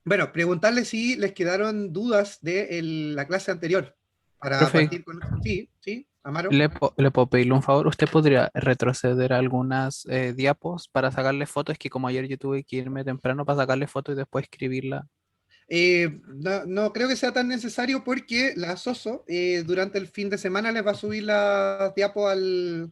Bueno, preguntarle si les quedaron dudas de la clase anterior, para Profe, partir con... Sí, sí, Amaro. ¿le puedo pedirle un favor? ¿Usted podría retroceder algunas diapos para sacarle fotos? Es que como ayer yo tuve que irme temprano para sacarle fotos y después escribirla No, no creo que sea tan necesario porque la Soso durante el fin de semana les va a subir las diapos al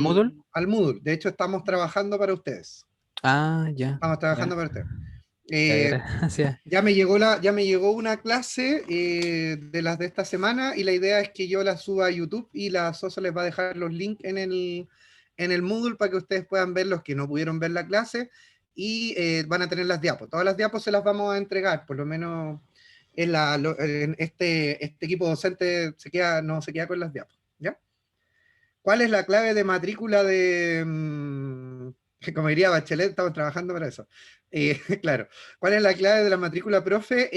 Moodle. al Moodle. De hecho, estamos trabajando para ustedes. Ah, ya, Estamos trabajando ya, para ustedes. ya, Eh, gracias. ya me llegó una clase de las de esta semana y la idea es que yo la suba a YouTube y la Soso les va a dejar los links en el Moodle para que ustedes puedan ver los que no pudieron ver la clase y van a tener las diapos. Todas las diapos se las vamos a entregar, por lo menos en este equipo docente no se queda con las diapos. ¿Ya? ¿Cuál es la clave de matrícula de, como diría Bachelet, estamos trabajando para eso? Claro, ¿cuál es la clave de la matrícula, profe?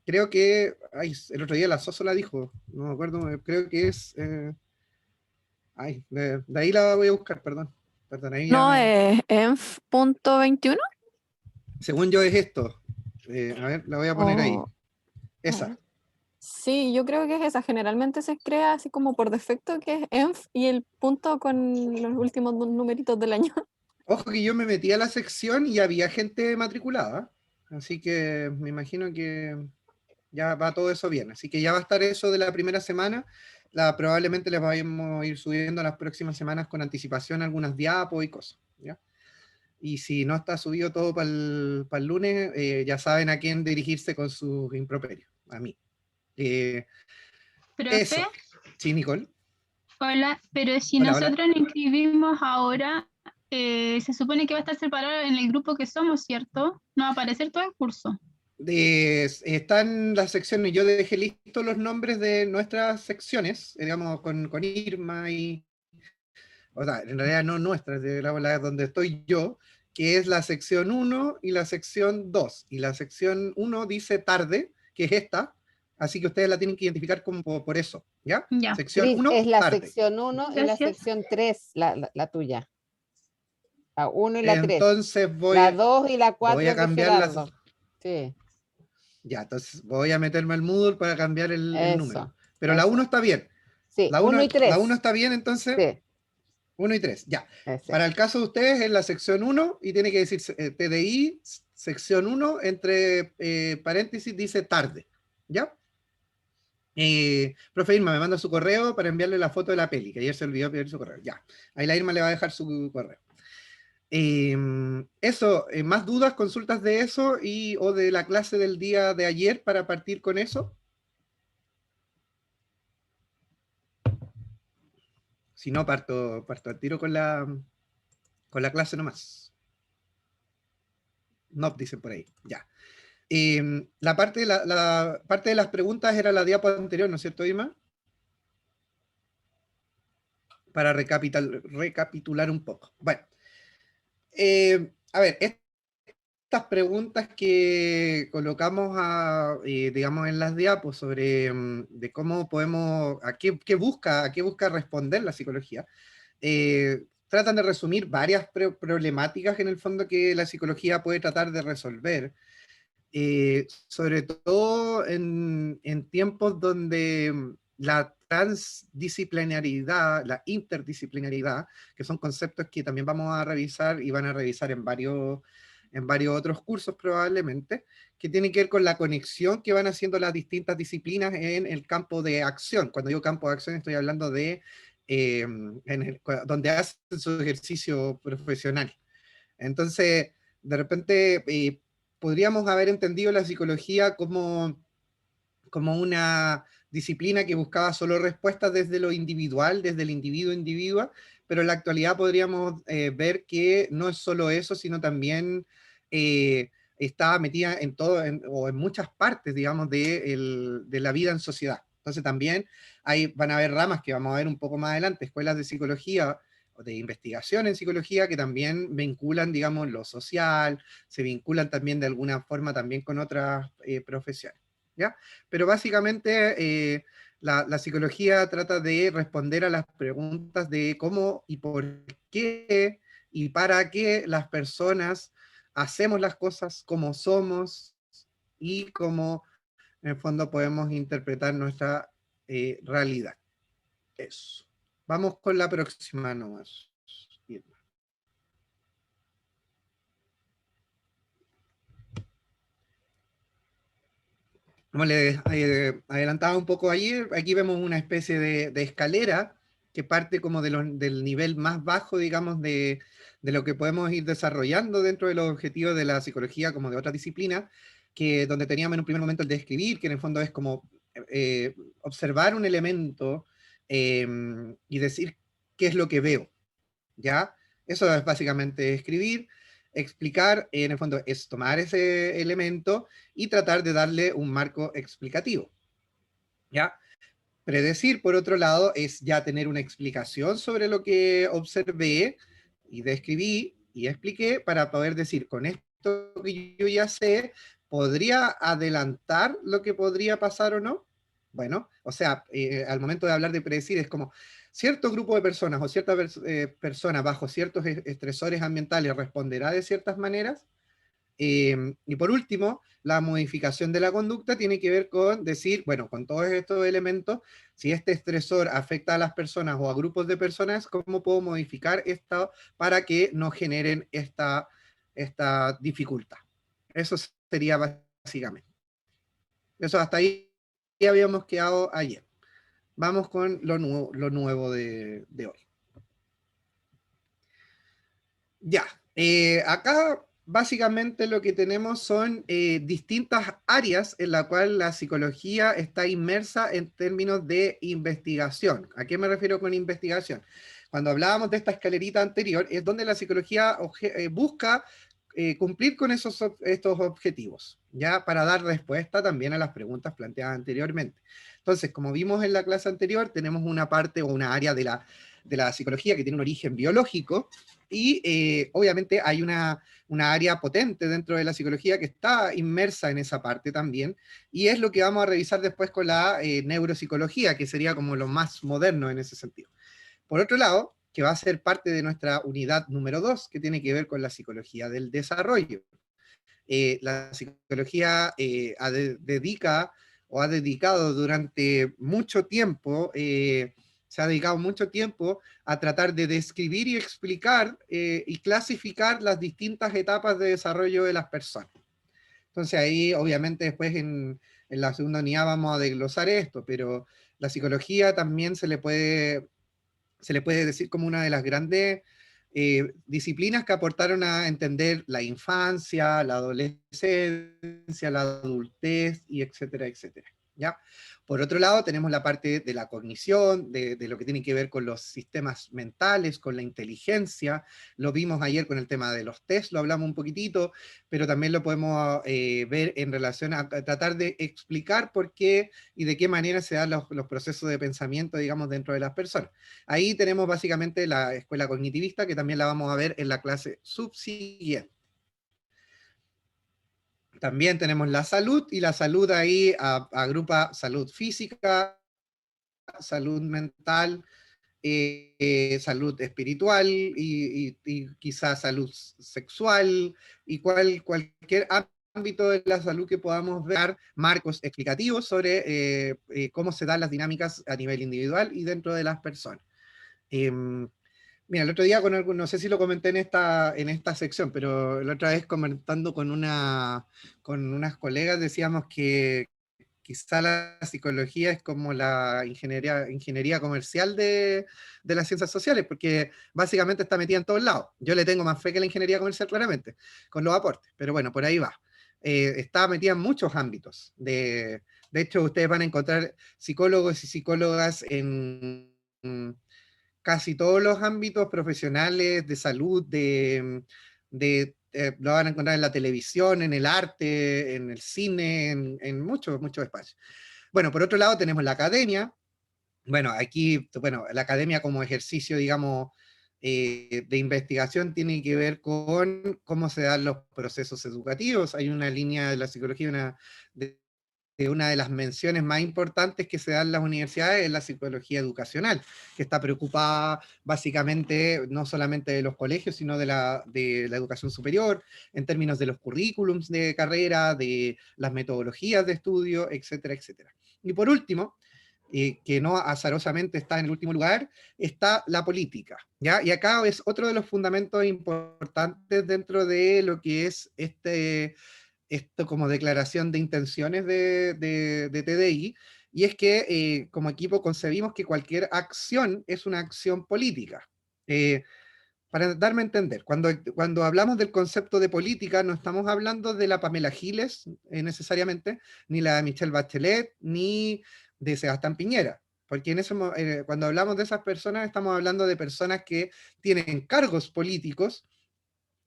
Creo que, ay, el otro día la Soso la dijo, no me acuerdo, creo que es, de ahí la voy a buscar, perdón. Perdón, ahí ya No, me... es enf.21 Según yo es esto. A ver, la voy a poner ahí. o... A Esa. ver. Sí, yo creo que es esa. Generalmente se crea así como por defecto que es enf y el punto con los últimos numeritos del año. Ojo que yo me metí a la sección y había gente matriculada, así que me imagino que ya va todo eso bien. Así que ya va a estar eso de la primera semana. Probablemente les vamos a ir subiendo las próximas semanas con anticipación algunas diapos y cosas. ¿Ya? Y si no está subido todo para el lunes, ya saben a quién dirigirse con sus improperios. A mí. Profe, Eso. Sí, Nicole. hola, pero si Hola, hola. nosotros nos inscribimos ahora, se supone que va a estar separado en el grupo que somos, ¿cierto? No va a aparecer todo el curso. Están las secciones, yo dejé listos los nombres de nuestras secciones, digamos, con Irma y, o sea, en realidad no nuestras, de donde estoy yo, que es la sección uno y la sección 2. Y la sección uno dice tarde, que es esta, así que ustedes la tienen que identificar como por eso, ¿ya? Ya, Sección Cris, es uno la tarde. sección 1 y la gracias. sección 3, la tuya. La 1 y la 3. Entonces La 2 y la voy 4 a es de cambiar las... Gerardo. Sí, Ya, entonces voy a meterme al Moodle para cambiar el número. eso, Pero la uno eso. está bien. Sí, 1 y La 1 3. está bien, entonces Sí, 1 y 3, ya. ese. Para el caso de ustedes es la sección 1 y tiene que decir TDI, sección 1, entre paréntesis dice tarde, ¿ya? Profe Irma me manda su correo para enviarle la foto de la peli, que ayer se olvidó pedir su correo, ya. Ahí la Irma le va a dejar su correo. Eso, más dudas, consultas de eso o de la clase del día de ayer para partir con eso. Si no, parto al tiro con la clase nomás. No, dicen por ahí, ya. La parte de las preguntas era la diapo anterior, ¿no es cierto, Ima? Para recapitular un poco. Bueno, a ver, estas preguntas que colocamos, digamos, en las diapos sobre de cómo podemos, a qué busca responder la psicología, tratan de resumir varias problemáticas en el fondo que la psicología puede tratar de resolver. Sobre todo en tiempos donde la transdisciplinaridad, la interdisciplinaridad, que son conceptos que también vamos a revisar y van a revisar en varios otros cursos probablemente, que tienen que ver con la conexión que van haciendo las distintas disciplinas en el campo de acción. Cuando digo campo de acción estoy hablando de donde hacen su ejercicio profesional. Entonces, de repente podríamos haber entendido la psicología como una disciplina que buscaba solo respuestas desde lo individual, desde el individuo individua, pero en la actualidad podríamos ver que no es solo eso, sino también está metida en todo, o en muchas partes, digamos, de la vida en sociedad. Entonces también van a haber ramas que vamos a ver un poco más adelante, escuelas de psicología o de investigación en psicología que también vinculan, digamos, lo social, se vinculan también de alguna forma también con otras profesiones. ¿Ya? Pero básicamente la psicología trata de responder a las preguntas de cómo y por qué y para qué las personas hacemos las cosas, cómo somos y cómo en el fondo podemos interpretar nuestra realidad. Eso. Vamos con la próxima nomás. Como les adelantaba un poco ayer, aquí vemos una especie de escalera que parte como del nivel más bajo, digamos, de lo que podemos ir desarrollando dentro de los objetivos de la psicología como de otra disciplina, que donde teníamos en un primer momento el de escribir, que en el fondo es como observar un elemento y decir qué es lo que veo, ¿ya? Eso es básicamente escribir. Explicar, en el fondo, es tomar ese elemento y tratar de darle un marco explicativo, ¿ya? Predecir, por otro lado, es ya tener una explicación sobre lo que observé y describí y expliqué para poder decir, con esto que yo ya sé, ¿podría adelantar lo que podría pasar o no? Bueno, o sea, al momento de hablar de predecir es como cierto grupo de personas o cierta persona bajo ciertos estresores ambientales responderá de ciertas maneras. Y por último, la modificación de la conducta tiene que ver con decir, bueno, con todos estos elementos, si este estresor afecta a las personas o a grupos de personas, ¿cómo puedo modificar esto para que no generen esta dificultad? Eso sería básicamente. Eso hasta ahí habíamos quedado ayer. Vamos con lo nuevo de hoy. Ya, acá básicamente lo que tenemos son distintas áreas en las cuales la psicología está inmersa en términos de investigación. ¿A qué me refiero con investigación? Cuando hablábamos de esta escalerita anterior, es donde la psicología busca cumplir con estos objetivos, ya para dar respuesta también a las preguntas planteadas anteriormente. Entonces, como vimos en la clase anterior, tenemos una parte o una área de la psicología que tiene un origen biológico, y obviamente hay una área potente dentro de la psicología que está inmersa en esa parte también, y es lo que vamos a revisar después con la neuropsicología, que sería como lo más moderno en ese sentido. Por otro lado, que va a ser parte de nuestra unidad número 2, que tiene que ver con la psicología del desarrollo. La psicología dedica o ha dedicado durante mucho tiempo, se ha dedicado mucho tiempo a tratar de describir y explicar y clasificar las distintas etapas de desarrollo de las personas. Entonces ahí, obviamente, después en la segunda unidad vamos a desglosar esto, pero la psicología también se le puede decir como una de las grandes disciplinas que aportaron a entender la infancia, la adolescencia, la adultez, y etcétera, etcétera. ¿Ya? Por otro lado, tenemos la parte de la cognición, de lo que tiene que ver con los sistemas mentales, con la inteligencia. Lo vimos ayer con el tema de los test, lo hablamos un poquitito, pero también lo podemos ver en relación a tratar de explicar por qué y de qué manera se dan los procesos de pensamiento, digamos, dentro de las personas. Ahí tenemos básicamente la escuela cognitivista, que también la vamos a ver en la clase subsiguiente. También tenemos la salud, y la salud ahí agrupa salud física, salud mental, salud espiritual y quizás salud sexual, y cualquier ámbito de la salud que podamos ver, marcos explicativos sobre cómo se dan las dinámicas a nivel individual y dentro de las personas. Mira, el otro día no sé si lo comenté en esta sección, pero la otra vez comentando con unas colegas decíamos que quizá la psicología es como la ingeniería comercial de las ciencias sociales, porque básicamente está metida en todos lados. Yo le tengo más fe que la ingeniería comercial, claramente, con los aportes, pero bueno, por ahí va. Está metida en muchos ámbitos. De hecho, ustedes van a encontrar psicólogos y psicólogas en casi todos los ámbitos profesionales, de salud, lo van a encontrar en la televisión, en el arte, en el cine, en muchos espacios. Bueno, por otro lado tenemos la academia. Bueno, aquí, la academia como ejercicio, digamos, de investigación tiene que ver con cómo se dan los procesos educativos. Hay una línea de la psicología, una de las menciones más importantes que se dan en las universidades es la psicología educacional, que está preocupada básicamente no solamente de los colegios, sino de la educación superior, en términos de los currículums de carrera, de las metodologías de estudio, etcétera, etcétera. Y por último, que no azarosamente está en el último lugar, está la política, ¿ya? Y acá es otro de los fundamentos importantes dentro de lo que es esto como declaración de intenciones de TDI, y es que como equipo concebimos que cualquier acción es una acción política. Para darme a entender, cuando hablamos del concepto de política, no estamos hablando de la Pamela Giles necesariamente, ni la de Michelle Bachelet, ni de Sebastián Piñera, porque cuando hablamos de esas personas, estamos hablando de personas que tienen cargos políticos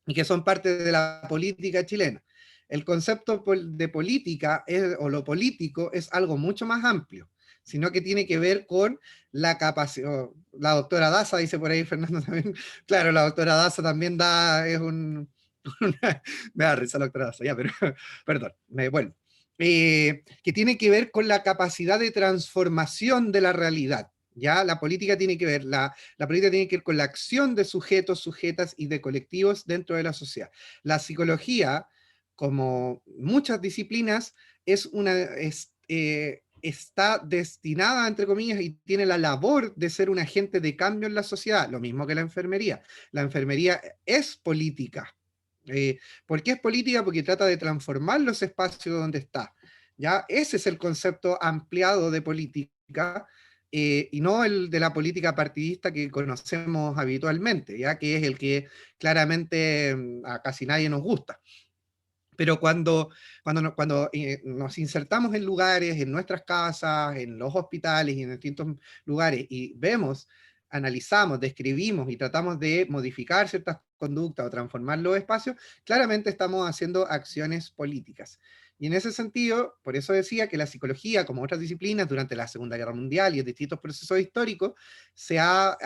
y que son parte de la política chilena. El concepto de política o lo político es algo mucho más amplio, sino que tiene que ver con la capacidad. La doctora Daza dice por ahí, Fernando también. Claro, la doctora Daza también me da risa la doctora Daza, ya, pero perdón, me vuelvo. Que tiene que ver con la capacidad de transformación de la realidad. ¿Ya? La política tiene que ver, la política tiene que ver con la acción de sujetos, sujetas y de colectivos dentro de la sociedad. La psicología, como muchas disciplinas, está destinada, entre comillas, y tiene la labor de ser un agente de cambio en la sociedad, lo mismo que la enfermería. La enfermería es política. ¿Por qué es política? Porque trata de transformar los espacios donde está. ¿Ya? Ese es el concepto ampliado de política, y no el de la política partidista que conocemos habitualmente, ya que es el que claramente a casi nadie nos gusta. Pero cuando nos insertamos en lugares, en nuestras casas, en los hospitales y en distintos lugares, y vemos, analizamos, describimos y tratamos de modificar ciertas conductas o transformar los espacios, claramente estamos haciendo acciones políticas. Y en ese sentido, por eso decía que la psicología, como otras disciplinas, durante la Segunda Guerra Mundial y en distintos procesos históricos, se ha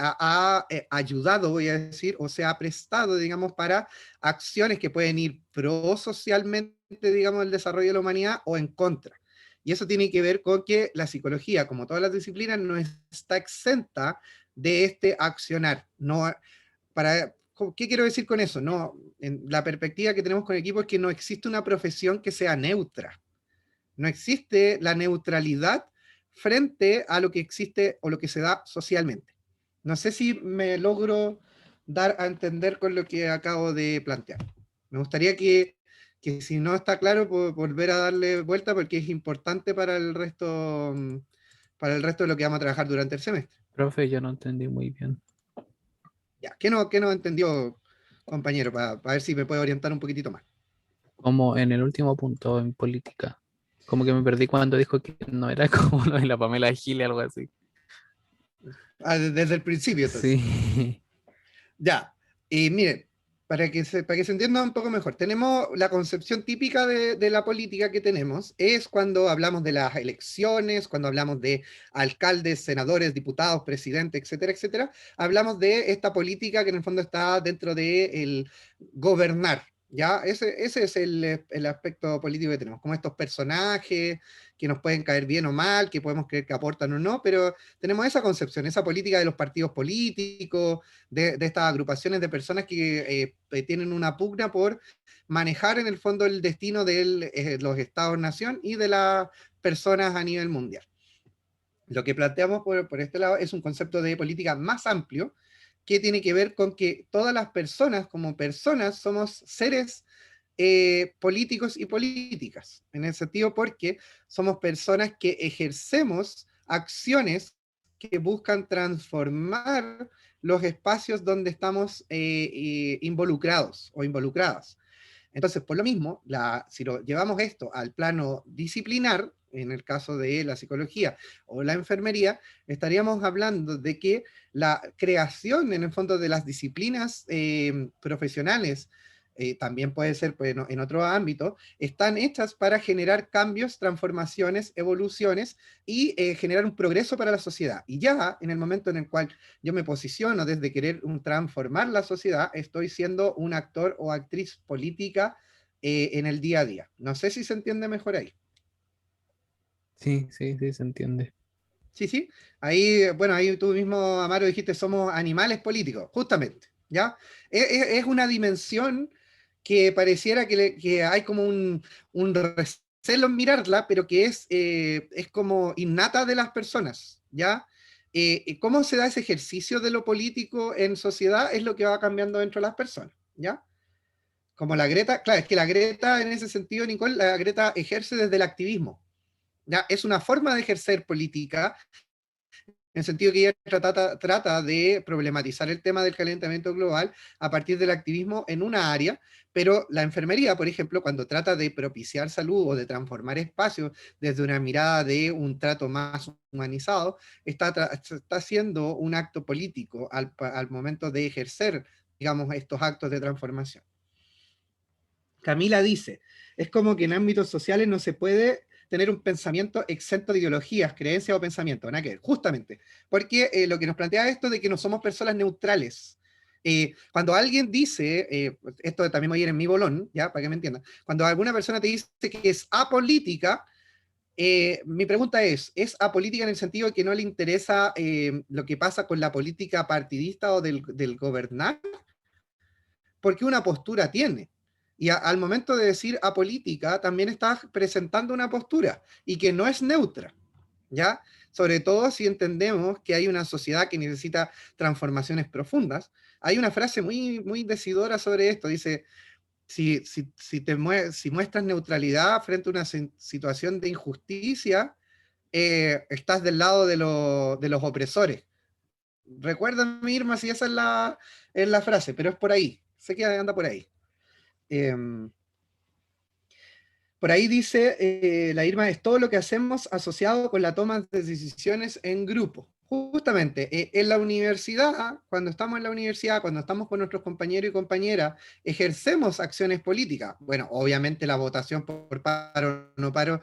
ayudado, voy a decir, o se ha prestado, digamos, para acciones que pueden ir pro socialmente, digamos, el desarrollo de la humanidad o en contra. Y eso tiene que ver con que la psicología, como todas las disciplinas, no está exenta de este accionar. No, ¿qué quiero decir con eso? No, la perspectiva que tenemos con el equipo es que no existe una profesión que sea neutra. No existe la neutralidad frente a lo que existe o lo que se da socialmente. No sé si me logro dar a entender con lo que acabo de plantear. Me gustaría que si no está claro, volver a darle vuelta porque es importante para el resto de lo que vamos a trabajar durante el semestre. Profe, yo no entendí muy bien. Ya, ¿qué no entendió, compañero? Para ver si me puede orientar un poquitito más. Como en el último punto, en política. Como que me perdí cuando dijo que no era como lo de la Pamela Giles, algo así. Desde el principio, entonces. Sí. Ya, y miren, para que se entienda un poco mejor, tenemos la concepción típica de la política que tenemos, es cuando hablamos de las elecciones, cuando hablamos de alcaldes, senadores, diputados, presidentes, etcétera, etcétera, hablamos de esta política que en el fondo está dentro de el gobernar, ¿ya? Ese es el aspecto político que tenemos, como estos personajes que nos pueden caer bien o mal, que podemos creer que aportan o no, pero tenemos esa concepción, esa política de los partidos políticos, de estas agrupaciones de personas que tienen una pugna por manejar en el fondo el destino de los estados-nación y de las personas a nivel mundial. Lo que planteamos por este lado es un concepto de política más amplio que tiene que ver con que todas las personas como personas somos seres políticos y políticas, en el sentido porque somos personas que ejercemos acciones que buscan transformar los espacios donde estamos involucrados o involucradas. Entonces, por lo mismo, si lo llevamos esto al plano disciplinar, en el caso de la psicología o la enfermería, estaríamos hablando de que la creación, en el fondo, de las disciplinas profesionales, también puede ser pues, en otro ámbito, están hechas para generar cambios, transformaciones, evoluciones y generar un progreso para la sociedad. Y ya en el momento en el cual yo me posiciono desde querer transformar la sociedad, estoy siendo un actor o actriz política en el día a día. No sé si se entiende mejor ahí. Sí, sí, sí, se entiende. Sí, sí. Ahí, bueno, ahí tú mismo, Amaro, dijiste, somos animales políticos, justamente, ¿ya? Es una dimensión que pareciera que hay como un recelo en mirarla, pero que es como innata de las personas, ¿ya? ¿Cómo se da ese ejercicio de lo político en sociedad? Es lo que va cambiando dentro de las personas, ¿ya? Como la Greta, claro, es que la Greta, en ese sentido, Nicole, la Greta ejerce desde el activismo, ¿ya? Es una forma de ejercer política en el sentido que ella trata de problematizar el tema del calentamiento global a partir del activismo en una área, pero la enfermería, por ejemplo, cuando trata de propiciar salud o de transformar espacios desde una mirada de un trato más humanizado, está haciendo un acto político al momento de ejercer, digamos, estos actos de transformación. Camila dice, es como que en ámbitos sociales no se puede tener un pensamiento exento de ideologías, creencias o pensamientos, nada que ver, justamente, porque lo que nos plantea esto de que no somos personas neutrales. Cuando alguien dice, esto también voy a ir en mi bolón, ya, para que me entiendan, cuando alguna persona te dice que es apolítica, mi pregunta es apolítica en el sentido de que no le interesa lo que pasa con la política partidista o del gobernar, porque una postura tiene. Y al momento de decir apolítica, también estás presentando una postura y que no es neutra, ¿ya? Sobre todo si entendemos que hay una sociedad que necesita transformaciones profundas. Hay una frase muy, muy decidora sobre esto, dice, si muestras neutralidad frente a una situación de injusticia, estás del lado de los opresores. Recuérdame, Irma, si esa es la frase, pero es por ahí, sé que anda por ahí. Por ahí dice la Irma, es todo lo que hacemos asociado con la toma de decisiones en grupo. Justamente, en la universidad, cuando estamos en la universidad, cuando estamos con nuestros compañeros y compañeras, ejercemos acciones políticas. Bueno, obviamente la votación por paro o no paro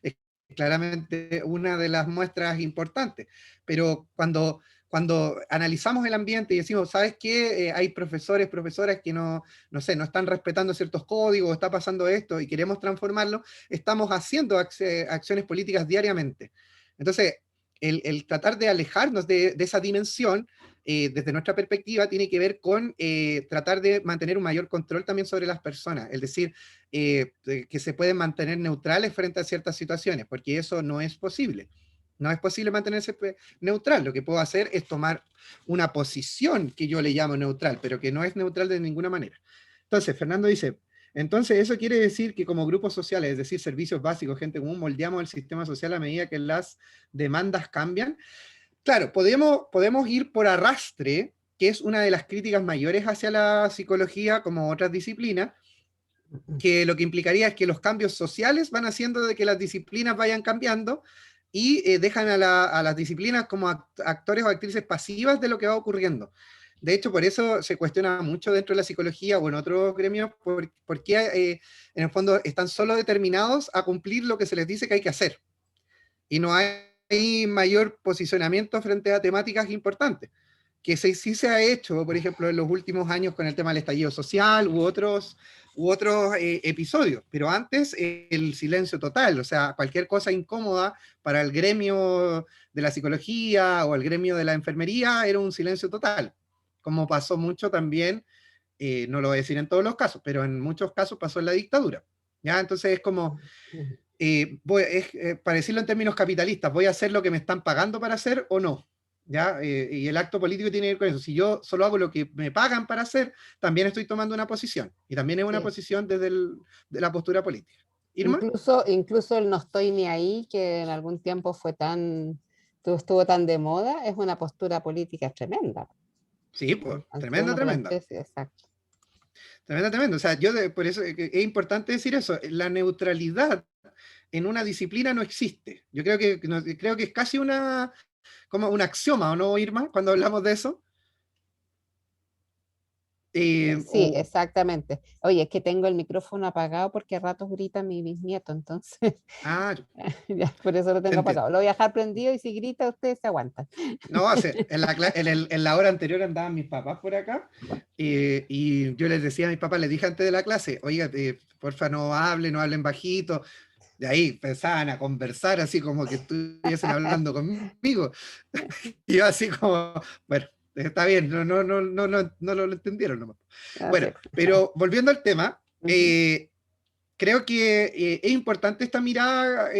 es claramente una de las muestras importantes, pero cuando analizamos el ambiente y decimos, ¿sabes qué? Hay profesores, profesoras que no sé, no están respetando ciertos códigos, está pasando esto y queremos transformarlo, estamos haciendo acciones políticas diariamente. Entonces, el tratar de alejarnos de esa dimensión, desde nuestra perspectiva, tiene que ver con tratar de mantener un mayor control también sobre las personas, es decir, que se pueden mantener neutrales frente a ciertas situaciones, porque eso no es posible. No es posible mantenerse neutral. Lo que puedo hacer es tomar una posición que yo le llamo neutral, pero que no es neutral de ninguna manera. Entonces, Fernando dice, entonces eso quiere decir que como grupos sociales, es decir, servicios básicos, gente común, moldeamos el sistema social a medida que las demandas cambian. Claro, podemos ir por arrastre, que es una de las críticas mayores hacia la psicología como otras disciplinas, que lo que implicaría es que los cambios sociales van haciendo de que las disciplinas vayan cambiando y dejan a las disciplinas como actores o actrices pasivas de lo que va ocurriendo. De hecho, por eso se cuestiona mucho dentro de la psicología o en otros gremios por qué en el fondo están solo determinados a cumplir lo que se les dice que hay que hacer. Y no hay mayor posicionamiento frente a temáticas importantes, que sí se ha hecho, por ejemplo, en los últimos años con el tema del estallido social u otros episodios, pero antes el silencio total, o sea, cualquier cosa incómoda para el gremio de la psicología o el gremio de la enfermería era un silencio total, como pasó mucho también, no lo voy a decir en todos los casos, pero en muchos casos pasó en la dictadura, ¿ya? Entonces es como, para decirlo en términos capitalistas, ¿voy a hacer lo que me están pagando para hacer o no? ¿Ya? Y el acto político tiene que ver con eso. Si yo solo hago lo que me pagan para hacer, también estoy tomando una posición. Y también es una Sí. posición desde de la postura política. ¿Irma? Incluso el no estoy ni ahí, que en algún tiempo estuvo tan de moda, es una postura política tremenda. Sí, pues, Aunque tremenda, uno tremenda. plantee, exacto. Tremenda, tremenda. O sea, por eso es importante decir eso. La neutralidad en una disciplina no existe. Yo creo que es casi como un axioma, ¿o no, Irma? Cuando hablamos de eso. Sí, exactamente. Oye, es que tengo el micrófono apagado porque a ratos grita mi bisnieto, entonces Ah, ya, por eso lo te tengo entiendo. apagado. Lo voy a dejar prendido y si grita ustedes se aguantan. No, o sea, en la hora anterior andaban mis papás por acá y yo les decía a mis papás, les dije antes de la clase, oiga, porfa no hablen bajito. de ahí empezaban a conversar así como que estuviesen hablando conmigo. Y yo así como, bueno, está bien, no lo entendieron nomás. Bueno, Así. pero volviendo al tema, Ujú. creo que es importante esta mirada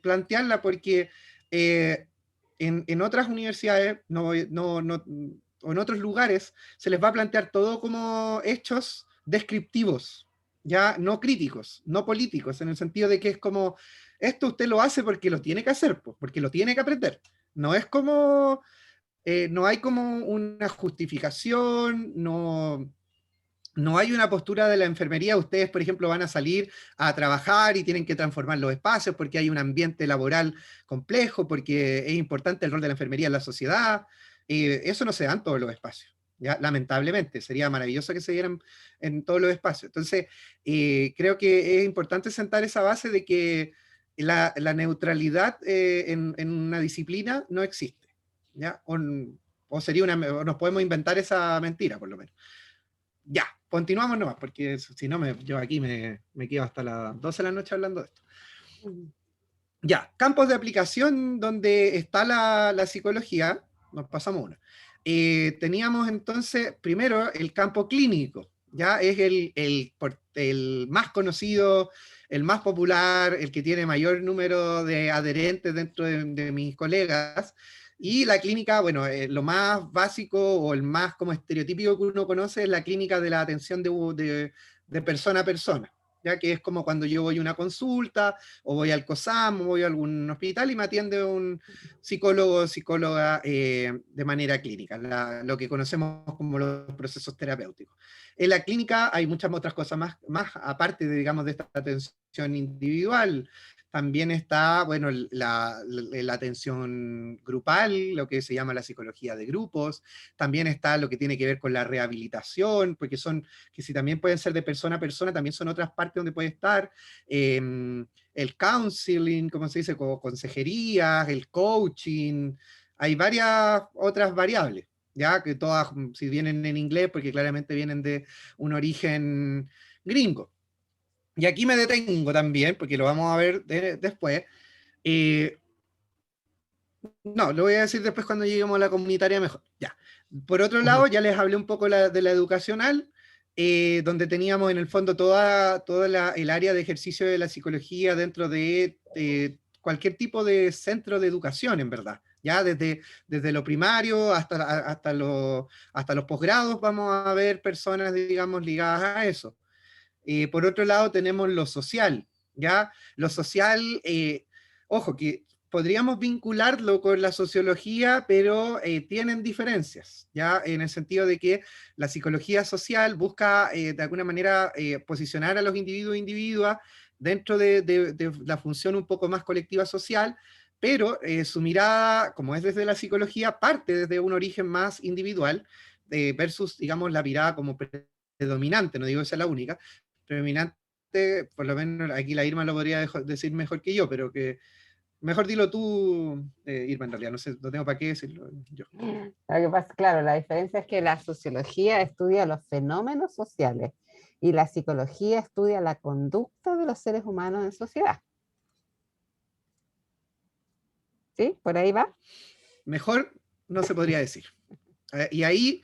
plantearla porque en otras universidades o en otros lugares se les va a plantear todo como hechos descriptivos, ya no críticos, no políticos, en el sentido de que es como, esto usted lo hace porque lo tiene que hacer, pues, porque lo tiene que aprender. No es como, no hay como una justificación, no hay una postura de la enfermería. Ustedes, por ejemplo, van a salir a trabajar y tienen que transformar los espacios porque hay un ambiente laboral complejo, porque es importante el rol de la enfermería en la sociedad. Eso no se da en todos los espacios, ¿ya? Lamentablemente. Sería maravilloso que se dieran en todos los espacios. Entonces, creo que es importante sentar esa base de que la neutralidad en una disciplina no existe, ¿ya? O sería o nos podemos inventar esa mentira, por lo menos. Ya, continuamos nomás, porque si no, yo aquí me quedo hasta las 12 de la noche hablando de esto. Ya, campos de aplicación donde está la psicología, nos pasamos uno. Teníamos entonces, primero, el campo clínico, ya es el más conocido, el más popular, el que tiene mayor número de adherentes dentro de mis colegas. Y la clínica, bueno, lo más básico o el más como estereotípico que uno conoce es la clínica de la atención de persona a persona, ya que es como cuando yo voy a una consulta, o voy al COSAM, o voy a algún hospital y me atiende un psicólogo o psicóloga de manera clínica, lo que conocemos como los procesos terapéuticos. En la clínica hay muchas otras cosas más aparte de, digamos, de esta atención individual. También está, bueno, la atención grupal, lo que se llama la psicología de grupos. También está lo que tiene que ver con la rehabilitación, porque que si también pueden ser de persona a persona, también son otras partes donde puede estar. El counseling, como se dice, consejerías, el coaching. Hay varias otras variables, ya que todas, si vienen en inglés, porque claramente vienen de un origen gringo. Y aquí me detengo también, porque lo vamos a ver después. No, lo voy a decir después cuando lleguemos a la comunitaria mejor. Ya. Por otro lado, ya les hablé un poco de la educacional, donde teníamos en el fondo toda el área de ejercicio de la psicología dentro de cualquier tipo de centro de educación, en verdad. Ya desde lo primario hasta los posgrados vamos a ver personas, digamos, ligadas a eso. Por otro lado tenemos lo social, ¿ya? Lo social, ojo, que podríamos vincularlo con la sociología, pero tienen diferencias, ¿ya? En el sentido de que la psicología social busca, de alguna manera, posicionar a los individuos e individuas dentro de la función un poco más colectiva social, pero su mirada, como es desde la psicología, parte desde un origen más individual, versus, digamos, la mirada como predominante, no digo que sea la única, predominante, por lo menos aquí la Irma lo podría decir mejor que yo, pero que mejor dilo tú, Irma, en realidad, no sé, no tengo para qué decirlo yo. Lo que pasa, claro, la diferencia es que la sociología estudia los fenómenos sociales y la psicología estudia la conducta de los seres humanos en sociedad. ¿Sí? ¿Por ahí va? Mejor no se podría decir. Y ahí,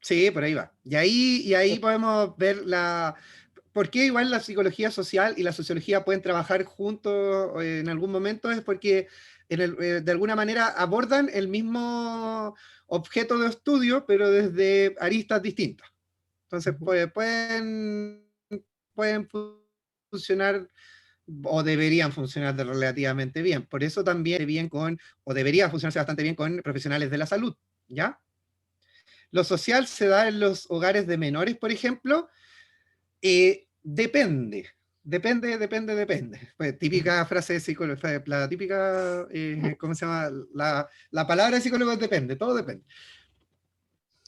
sí, por ahí va. Y ahí podemos ver ¿por qué igual la psicología social y la sociología pueden trabajar juntos en algún momento? Es porque de alguna manera abordan el mismo objeto de estudio, pero desde aristas distintas. Entonces, pueden funcionar o deberían funcionar relativamente bien. Por eso también debería funcionarse bastante bien con profesionales de la salud, ¿ya? Lo social se da en los hogares de menores, por ejemplo. Depende. Pues, típica frase de psicólogo, la típica, ¿cómo se llama? La palabra de psicólogo es depende, todo depende.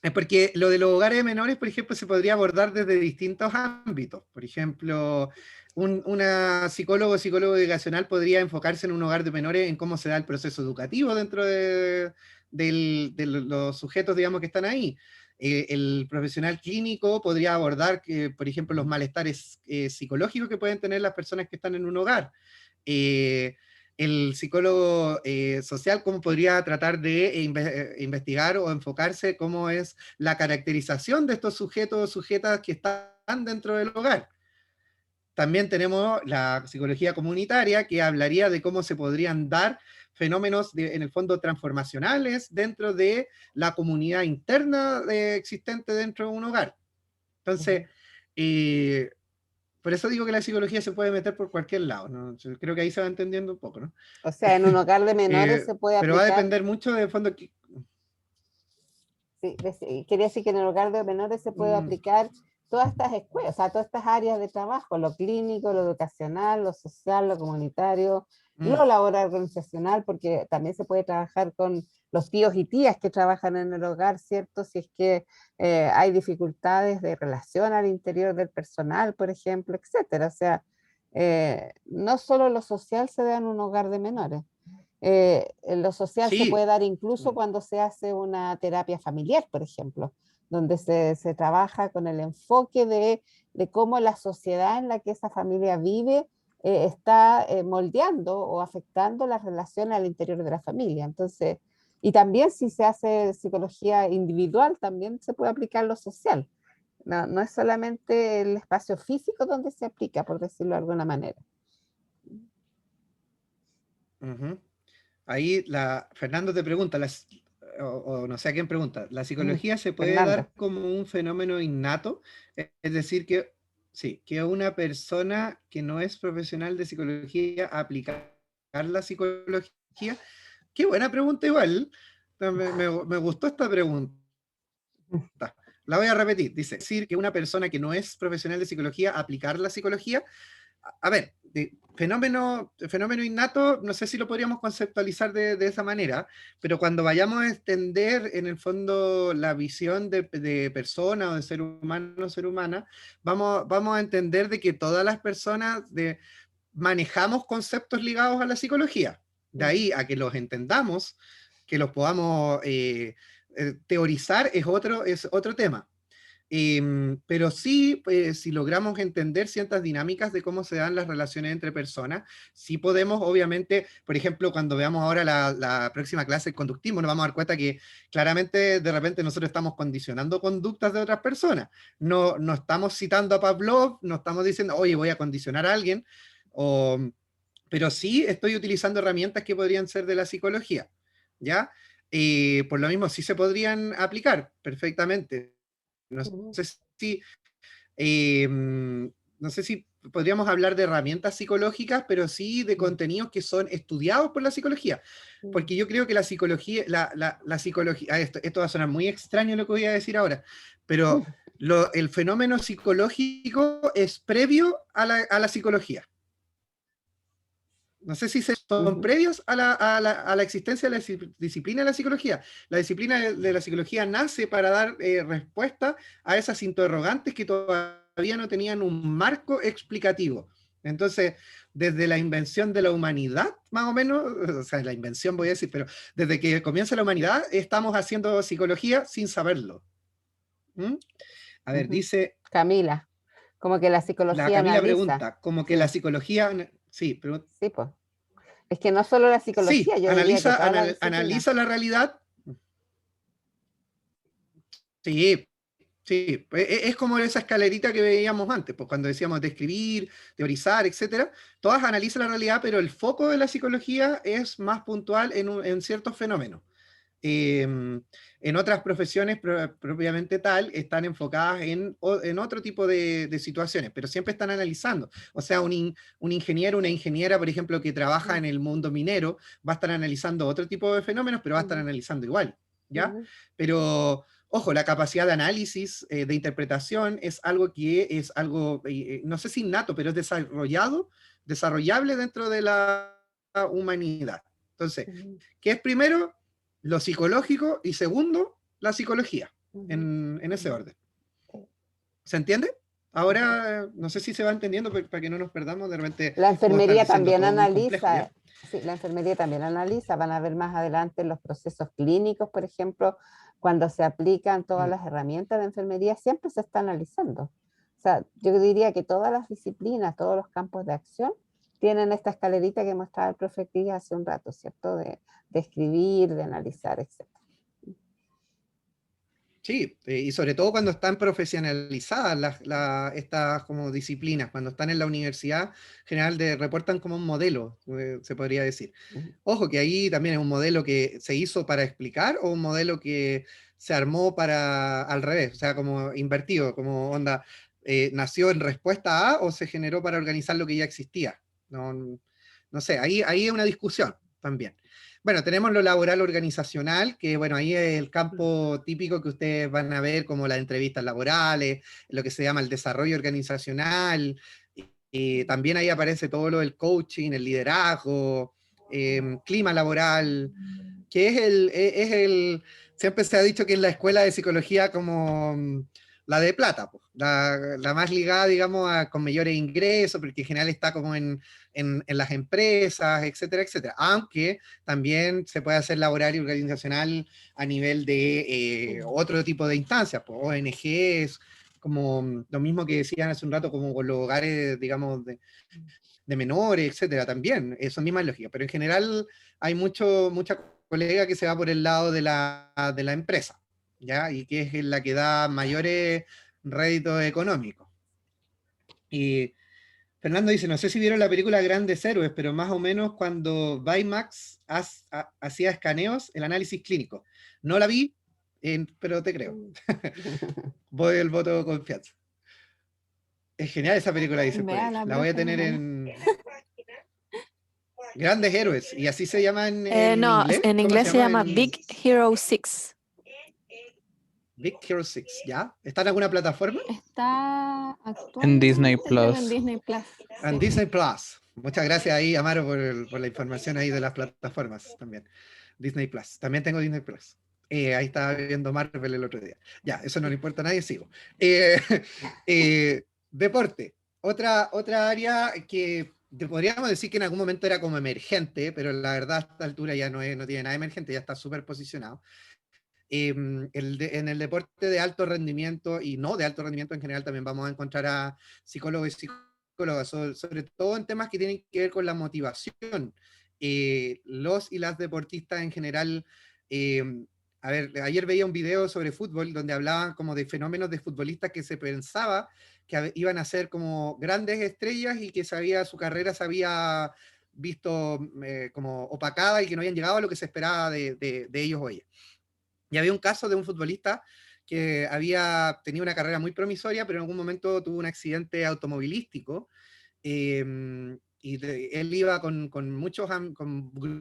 Es porque lo de los hogares de menores, por ejemplo, se podría abordar desde distintos ámbitos. Por ejemplo, una psicólogo educacional podría enfocarse en un hogar de menores en cómo se da el proceso educativo dentro de los sujetos, digamos, que están ahí. El profesional clínico podría abordar, por ejemplo, los malestares psicológicos que pueden tener las personas que están en un hogar. El psicólogo social, cómo podría tratar de investigar o enfocarse cómo es la caracterización de estos sujetos o sujetas que están dentro del hogar. También tenemos la psicología comunitaria, que hablaría de cómo se podrían dar fenómenos, en el fondo, transformacionales dentro de la comunidad interna existente dentro de un hogar. Entonces, por eso digo que la psicología se puede meter por cualquier lado, ¿no? Yo creo que ahí se va entendiendo un poco, ¿no? O sea, en un hogar de menores se puede pero va a aplicar. depender mucho del fondo. Sí, quería decir que en el hogar de menores se puede aplicar todas estas escuelas, o sea, todas estas áreas de trabajo, lo clínico, lo educacional, lo social, lo comunitario, lo laboral organizacional, porque también se puede trabajar con los tíos y tías que trabajan en el hogar, ¿cierto? Si es que hay dificultades de relación al interior del personal, por ejemplo, etcétera. O sea, no solo lo social se da en un hogar de menores. Lo social se puede dar incluso cuando se hace una terapia familiar, por ejemplo, donde se trabaja con el enfoque de cómo la sociedad en la que esa familia vive está moldeando o afectando la relación al interior de la familia. Entonces, y también si se hace psicología individual, también se puede aplicar lo social. No es solamente el espacio físico donde se aplica, por decirlo de alguna manera. Ahí Fernando te pregunta, o no sé a quién pregunta, ¿la psicología se puede Fernando. dar como un fenómeno innato? Es decir, que una persona que no es profesional de psicología aplicar la psicología. Qué buena pregunta igual. Me gustó esta pregunta. La voy a repetir. Dice, decir que una persona que no es profesional de psicología aplicar la psicología. A ver, fenómeno innato, no sé si lo podríamos conceptualizar de esa manera, pero cuando vayamos a extender en el fondo la visión de persona o de ser humano o ser humana, vamos a entender de que todas las personas manejamos conceptos ligados a la psicología. De ahí a que los entendamos, que los podamos teorizar es otro tema. Pero sí, si logramos entender ciertas dinámicas de cómo se dan las relaciones entre personas, sí podemos, obviamente, por ejemplo, cuando veamos ahora la próxima clase de conductismo, nos vamos a dar cuenta que claramente de repente nosotros estamos condicionando conductas de otras personas. No estamos citando a Pavlov, no estamos diciendo, oye, voy a condicionar a alguien, pero sí estoy utilizando herramientas que podrían ser de la psicología, ¿ya? Por lo mismo, sí se podrían aplicar perfectamente. No sé si podríamos hablar de herramientas psicológicas, pero sí de contenidos que son estudiados por la psicología. Porque yo creo que la psicología, la psicología, esto va a sonar muy extraño lo que voy a decir ahora, pero el fenómeno psicológico es previo a la psicología. No sé si son previos a la existencia de la disciplina de la psicología. La disciplina de la psicología nace para dar respuesta a esas interrogantes que todavía no tenían un marco explicativo. Entonces, desde la invención de la humanidad, más o menos, o sea, la invención voy a decir, pero desde que comienza la humanidad, estamos haciendo psicología sin saberlo. A ver, dice... Camila, como que la psicología Camila analiza. pregunta, como que la psicología... Sí, pero... Sí, pues. Es que no solo la psicología, sí, yo analiza la realidad. Sí, es como esa escalerita que veíamos antes, pues cuando decíamos describir, teorizar, etcétera. Todas analizan la realidad, pero el foco de la psicología es más puntual en ciertos fenómenos. En otras profesiones propiamente tal, están enfocadas en otro tipo de situaciones, pero siempre están analizando. O sea, un ingeniero, una ingeniera, por ejemplo, que trabaja en el mundo minero, va a estar analizando otro tipo de fenómenos, pero va a estar analizando igual, ¿ya? Pero, ojo, la capacidad de análisis, de interpretación, es algo que es algo, no sé si innato, pero es desarrollable dentro de la humanidad. Entonces, ¿qué es primero? Lo psicológico, y segundo, la psicología, en ese orden. ¿Se entiende? Ahora, no sé si se va entendiendo, para que no nos perdamos, de repente... La enfermería también analiza, Sí, la enfermería también analiza, van a ver más adelante los procesos clínicos, por ejemplo, cuando se aplican todas Mm. las herramientas de enfermería, siempre se está analizando. O sea, yo diría que todas las disciplinas, todos los campos de acción tienen esta escalerita que mostraba el profe Cris hace un rato, ¿cierto? De escribir, de analizar, etc. Sí, y sobre todo cuando están profesionalizadas estas como disciplinas, cuando están en la universidad, en general reportan como un modelo, se podría decir. Ojo, que ahí también es un modelo que se hizo para explicar o un modelo que se armó para al revés, o sea, como invertido, como onda, nació en respuesta a o se generó para organizar lo que ya existía. No, no sé, ahí hay una discusión también. Bueno, tenemos lo laboral organizacional, que bueno, ahí es el campo típico que ustedes van a ver como las entrevistas laborales, lo que se llama el desarrollo organizacional, y también ahí aparece todo lo del coaching, el liderazgo, clima laboral, que siempre se ha dicho que es la escuela de psicología como la de plata, pues, la más ligada, digamos, con mayores ingresos, porque en general está como en las empresas, etcétera, etcétera. Aunque también se puede hacer laboral y organizacional a nivel de otro tipo de instancias, pues, ONGs, como lo mismo que decían hace un rato, como con los hogares, digamos, de menores, etcétera, también, eso misma lógica. Pero en general hay mucha colega que se va por el lado de la empresa, ¿ya? Y que es la que da mayores réditos económicos. Y Fernando dice, no sé si vieron la película Grandes Héroes, pero más o menos cuando Baymax hacía escaneos, el análisis clínico. No la vi, pero te creo. Voy el voto de confianza. Es genial esa película, dice por ahí. Véala, La voy a profe, tener véala. en Grandes Héroes. ¿Y así se llama en No, inglés? en ¿Cómo inglés se llama en Big Hero 6. Big Hero 6? ¿Ya? ¿Está en alguna plataforma? Está En Disney actualmente creo que en Plus. Disney Plus. En Sí. Disney Plus. Muchas gracias ahí, Amaro, por la información ahí de las plataformas también. Disney Plus. También tengo Disney Plus. Ahí estaba viendo Marvel el otro día. Ya, eso no le importa a nadie, sigo. Deporte. Otra área que podríamos decir que en algún momento era como emergente, pero la verdad a esta altura ya no tiene nada emergente, ya está súper posicionado. En el deporte de alto rendimiento y no de alto rendimiento en general también vamos a encontrar a psicólogos y psicólogas, sobre todo en temas que tienen que ver con la motivación. Los y las deportistas en general, a ver, ayer veía un video sobre fútbol donde hablaban como de fenómenos de futbolistas que se pensaba que iban a ser como grandes estrellas y que su carrera se había visto como opacada y que no habían llegado a lo que se esperaba de ellos o ellas. Y había un caso de un futbolista que había tenido una carrera muy promisoria, pero en algún momento tuvo un accidente automovilístico. Él iba con con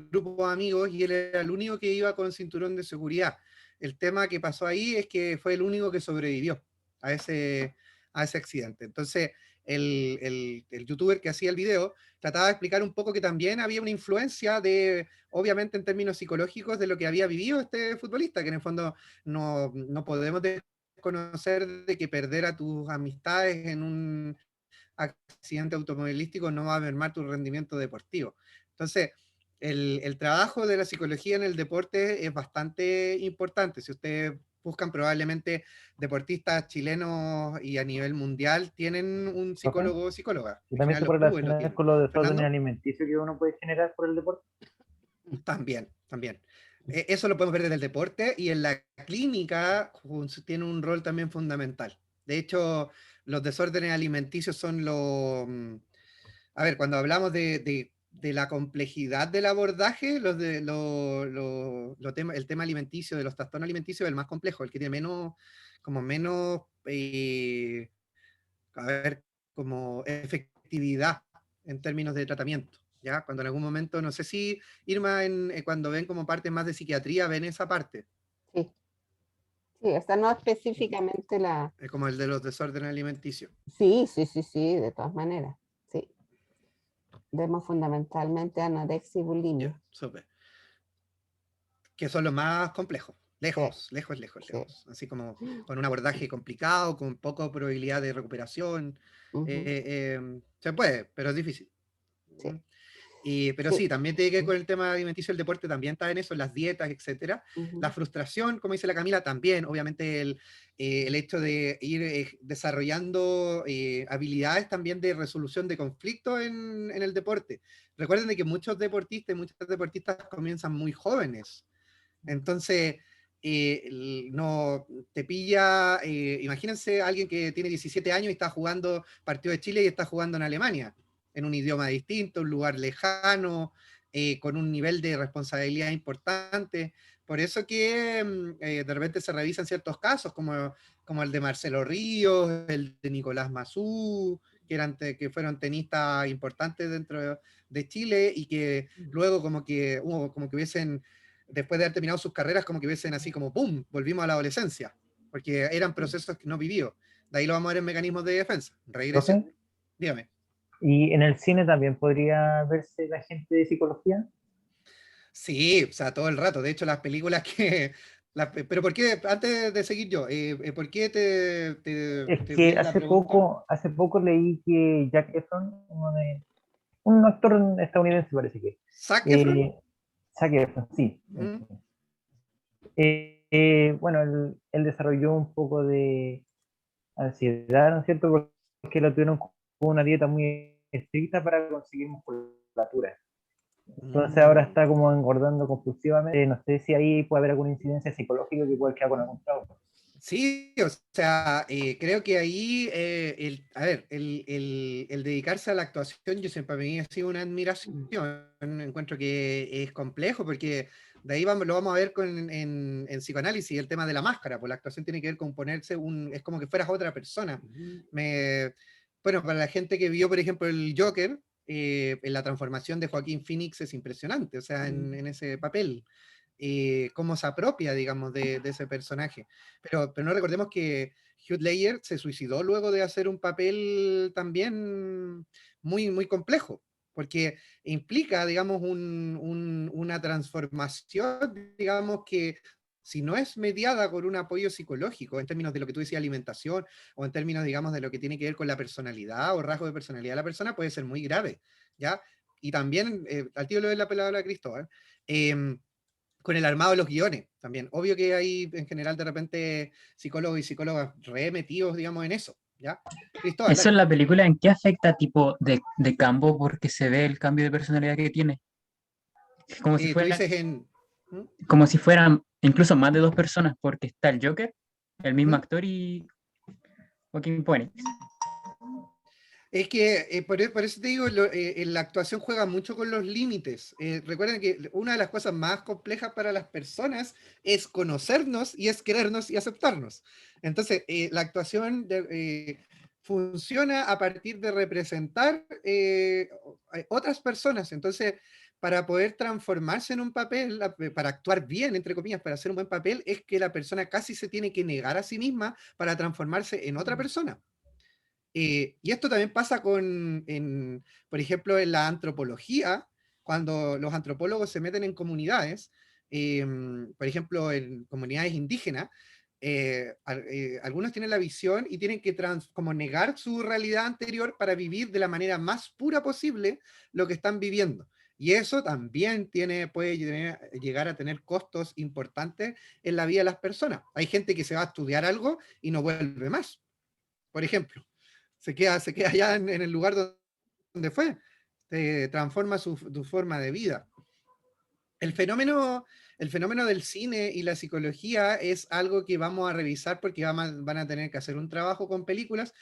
grupos de amigos y él era el único que iba con cinturón de seguridad. El tema que pasó ahí es que fue el único que sobrevivió a ese accidente. Entonces, el youtuber que hacía el video trataba de explicar un poco que también había una influencia obviamente en términos psicológicos, de lo que había vivido este futbolista, que en el fondo no podemos desconocer de que perder a tus amistades en un accidente automovilístico no va a mermar tu rendimiento deportivo. Entonces, el trabajo de la psicología en el deporte es bastante importante. Si ustedes buscan, probablemente deportistas chilenos y a nivel mundial tienen un psicólogo o psicóloga. Y En también general se los puede clubes lo relacionar tienen. con los desórdenes ¿Fernando? alimenticios que uno puede generar por el deporte. También. Eso lo podemos ver desde el deporte y en la clínica tiene un rol también fundamental. De hecho, los desórdenes alimenticios son a ver, cuando hablamos de la complejidad del abordaje, el tema alimenticio, de los trastornos alimenticios, es el más complejo, el que tiene menos, a ver, como efectividad en términos de tratamiento. ¿Ya? Cuando en algún momento, no sé si Irma, cuando ven como parte más de psiquiatría, ven esa parte, Sí, sí, esta no específicamente la... como el de los desórdenes alimenticios. Sí, sí, sí, sí, de todas maneras. Sí. Vemos fundamentalmente anorexia y bulimia. Ya, súper. Que son los más complejos. Lejos. Sí. Así como con un abordaje complicado, con poca probabilidad de recuperación. Ujú, Se puede, pero es difícil. sí. Pero Sí. sí, también tiene que ver con el tema alimenticio, el deporte también está en eso, las dietas, etcétera. Ujú. La frustración, como dice la Camila, también, obviamente el hecho de ir desarrollando habilidades también de resolución de conflictos en el deporte. Recuerden de que muchos deportistas y muchas deportistas comienzan muy jóvenes. Entonces, no te pilla, imagínense a alguien que tiene 17 años y está jugando partido de Chile y está jugando en Alemania, en un idioma distinto, un lugar lejano, con un nivel de responsabilidad importante. Por eso que de repente se revisan ciertos casos, como el de Marcelo Ríos, el de Nicolás Massú, que fueron tenistas importantes dentro de Chile y que luego como que hubiesen, después de haber terminado sus carreras, como que hubiesen así como ¡pum! Volvimos a la adolescencia, porque eran procesos que no vivió. De ahí lo vamos a ver en mecanismos de defensa. Regresión. ¿Profe? Dígame. ¿Y en el cine también podría verse la gente de psicología? Sí, o sea, todo el rato. De hecho, las películas que... pero ¿por qué, antes de seguir yo, por qué Es te que viene la pregunta? hace poco leí que Zac Efron, un actor estadounidense parece que, ¿Zac Efron? eh, Zac Efron, sí. ¿Mm? Bueno, él desarrolló un poco de ansiedad, ¿no es cierto? Porque lo tuvieron con una dieta muy estricta para conseguir musculatura. Entonces ahora Mm. está como engordando compulsivamente. No sé si ahí puede haber alguna incidencia psicológica que puede quedar con algún trauma. Sí, o sea, creo que ahí, a ver, el dedicarse a la actuación, yo siempre para mí ha sido una admiración. Encuentro que es complejo porque de ahí lo vamos a ver en psicoanálisis, el tema de la máscara, pues la actuación tiene que ver con ponerse es como que fueras otra persona. Bueno, para la gente que vio, por ejemplo, el Joker, en la transformación de Joaquín Phoenix es impresionante, o sea, en ese papel. Cómo se apropia, digamos, de ese personaje. Pero no recordemos que Heath Ledger se suicidó luego de hacer un papel también muy, muy complejo, porque implica, digamos, una transformación, digamos, que si no es mediada por un apoyo psicológico, en términos de lo que tú decías, alimentación, o en términos, digamos, de lo que tiene que ver con la personalidad o rasgo de personalidad de la persona, puede ser muy grave, ¿ya? Y también, al tío le doy la palabra a Cristóbal, con el armado de los guiones también. Obvio que hay en general de repente psicólogos y psicólogas re metidos, digamos, en eso, ¿ya? Cristóbal, Eso en dale. la película, ¿en qué afecta tipo de Cambo? Porque se ve el cambio de personalidad que tiene. Es Tú dices en... ¿Mm? como si fueran incluso más de dos personas, porque está el Joker, el mismo ¿Mm? actor y Joaquin Phoenix. Es que por eso te digo, la actuación juega mucho con los límites. Recuerden que una de las cosas más complejas para las personas es conocernos y es querernos y aceptarnos. Entonces, la actuación funciona a partir de representar otras personas. Entonces, para poder transformarse en un papel, para actuar bien, entre comillas, para hacer un buen papel, es que la persona casi se tiene que negar a sí misma para transformarse en otra persona. Y esto también pasa por ejemplo, en la antropología, cuando los antropólogos se meten en comunidades, por ejemplo, en comunidades indígenas, algunos tienen la visión y tienen que como negar su realidad anterior para vivir de la manera más pura posible lo que están viviendo. Y eso también puede llegar a tener costos importantes en la vida de las personas. Hay gente que se va a estudiar algo y no vuelve más, por ejemplo. Se queda allá en el lugar donde fue, transforma su forma de vida. El fenómeno, el fenómeno del cine y la psicología es algo que vamos a revisar porque van a tener que hacer un trabajo con películas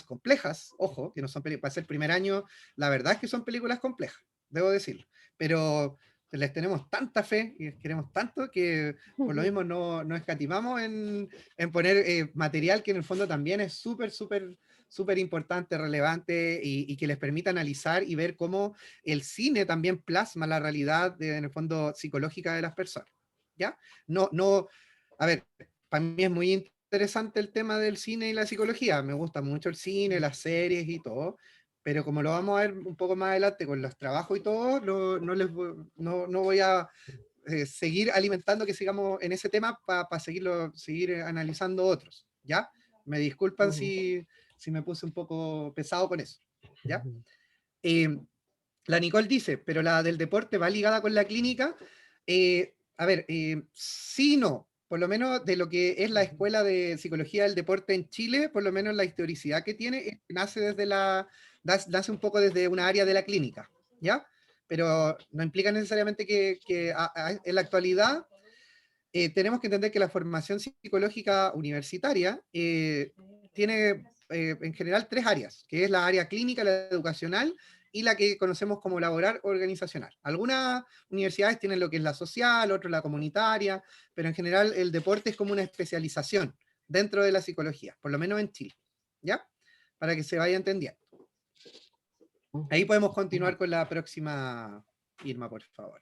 complejas, ojo, que no son para ser primer año, la verdad es que son películas complejas, debo decirlo, pero les tenemos tanta fe y les queremos tanto que por lo mismo no escatimamos en poner material que en el fondo también es súper importante, relevante y que les permita analizar y ver cómo el cine también plasma la realidad, en el fondo, psicológica de las personas, ¿ya? A ver, para mí es muy interesante el tema del cine y la psicología, me gusta mucho el cine, las series y todo, pero como lo vamos a ver un poco más adelante con los trabajos y todo, no voy a seguir alimentando que sigamos en ese tema para seguir analizando otros, ¿ya? Me disculpan si me puse un poco pesado con eso, ¿ya? la Nicole dice, pero la del deporte va ligada con la clínica. A ver, sí y no. Por lo menos de lo que es la Escuela de Psicología del Deporte en Chile, por lo menos la historicidad que tiene, nace nace un poco desde una área de la clínica, ¿ya? Pero no implica necesariamente que en la actualidad tenemos que entender que la formación psicológica universitaria tiene en general 3 áreas, que es la área clínica, la educacional y la que conocemos como laboral organizacional. Algunas universidades tienen lo que es la social, otras la comunitaria, pero en general el deporte es como una especialización dentro de la psicología, por lo menos en Chile, ¿ya? Para que se vaya entendiendo. Ahí podemos continuar con la próxima, Irma, por favor.